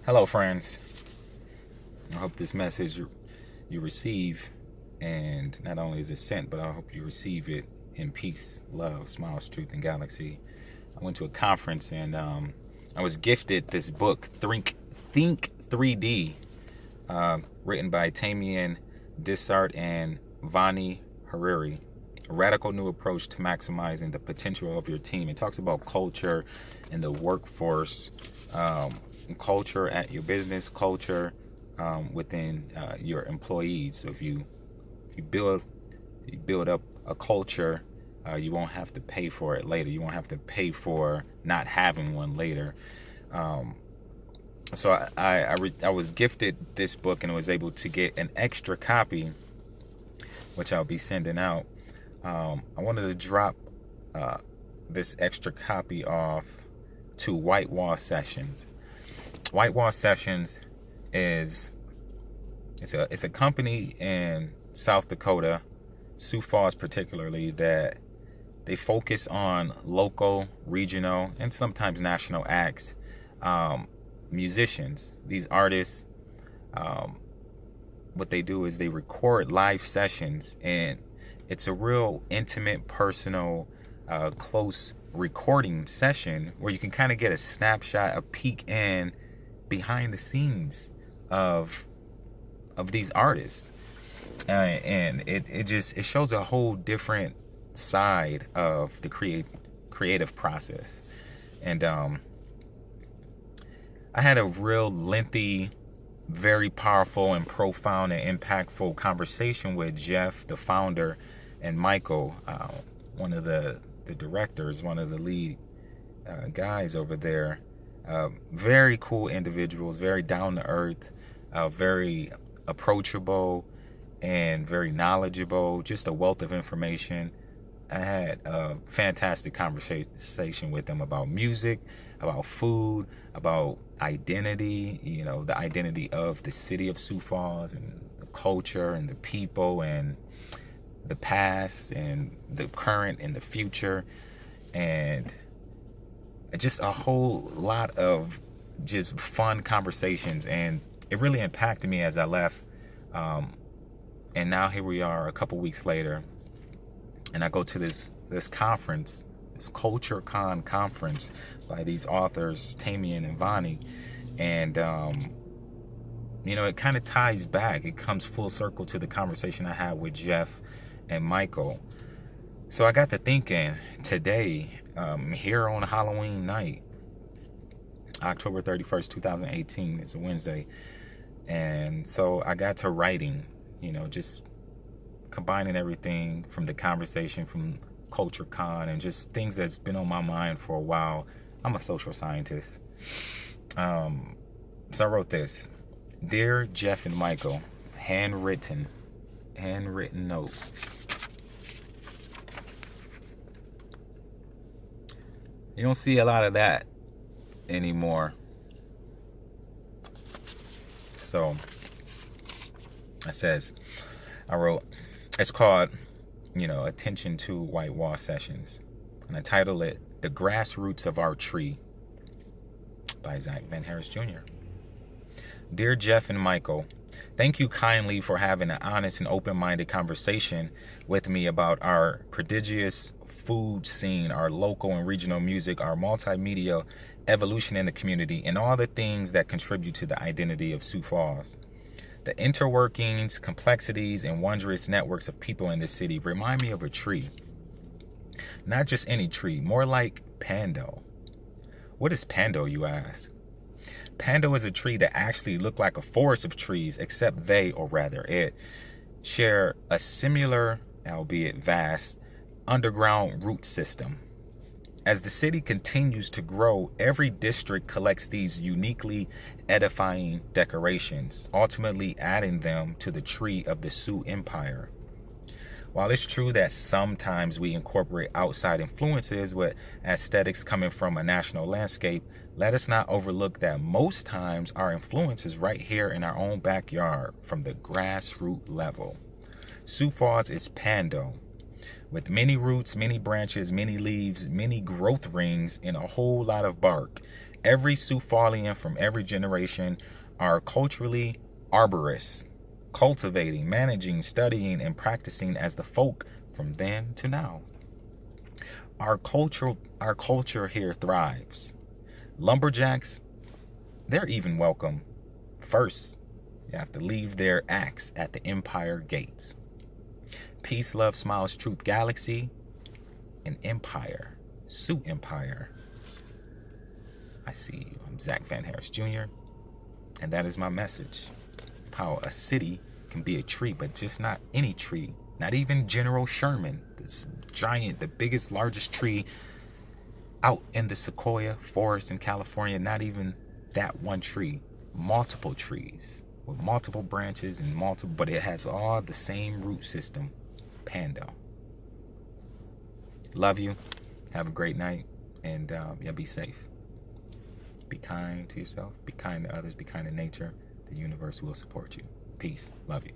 Hello, friends. I hope this message you receive, and not only is it sent, but I hope you receive it in peace, love, smiles, truth, and galaxy. I went to a conference and I was gifted this book, Think 3D, written by Tamian Dissart and Vani Hariri. A radical new approach to maximizing the potential of your team. It talks about culture in the workforce, culture at your business, culture within your employees. So if you build up a culture, you won't have to pay for it later. You won't have to pay for not having one later. So I was gifted this book and was able to get an extra copy, which I'll be sending out. I wanted to drop this extra copy off to Whitewall Sessions. Whitewall Sessions is a company in South Dakota, Sioux Falls particularly, that they focus on local, regional, and sometimes national acts, musicians. These artists, what they do is they record live sessions, and it's a real intimate, personal, close recording session where you can kind of get a snapshot, a peek in behind the scenes of these artists, and it shows a whole different side of the creative process. And I had a real lengthy, very powerful and profound and impactful conversation with Jeff, the founder, and Michael, one of the directors, one of the lead guys over there. Very cool individuals, very down to earth, very approachable, and very knowledgeable. Just a wealth of information. I had a fantastic conversation with them about music, about food, about identity, the identity of the city of Sioux Falls and the culture and the people and the past and the current and the future, and just a whole lot of just fun conversations. And it really impacted me as I left. And now here we are a couple weeks later, and I go to this conference, this Culture Con conference by these authors, Tamian and Vani. And, it kind of ties back. It comes full circle to the conversation I had with Jeff and Michael. So I got to thinking today, here on Halloween night, October 31st, 2018, it's a Wednesday. And so I got to writing, just combining everything from the conversation from Culture Con and just things that's been on my mind for a while. I'm a social scientist. So I wrote this. Dear Jeff and Michael, handwritten note. You don't see a lot of that anymore. So I wrote, it's called, Attention to Whitewall Sessions. And I titled it The Grassroots of Our Tree by Zach Van Harris Jr. Dear Jeff and Michael, thank you kindly for having an honest and open-minded conversation with me about our prodigious food scene, our local and regional music, our multimedia evolution in the community, and all the things that contribute to the identity of Sioux Falls. The interworkings, complexities, and wondrous networks of people in this city remind me of a tree. Not just any tree, more like Pando. What is Pando, you ask? Pando is a tree that actually looked like a forest of trees, except they, or rather it, share a similar, albeit vast, underground root system. As the city continues to grow, every district collects these uniquely edifying decorations, ultimately adding them to the tree of the Sioux Empire. While it's true that sometimes we incorporate outside influences with aesthetics coming from a national landscape, let us not overlook that most times our influence is right here in our own backyard from the grassroots level. Sioux Falls is Pando, with many roots, many branches, many leaves, many growth rings, and a whole lot of bark. Every Sioux Fallian from every generation are culturally arborists, cultivating, managing, studying, and practicing as the folk from then to now. Our culture here thrives. Lumberjacks, they're even welcome. First, you have to leave their axe at the Empire gates. Peace, love, smiles, truth, galaxy, and empire. Sioux Empire. I see you. I'm Zach Van Harris Jr. And that is my message. How a city can be a tree, but just not any tree. Not even General Sherman, this giant, the biggest, largest tree out in the Sequoia forest in California. Not even that one tree. Multiple trees with multiple branches and multiple, but it has all the same root system. Pando. Love you. Have a great night. And yeah, be safe. Be kind to yourself. Be kind to others. Be kind to nature. The universe will support you. Peace. Love you.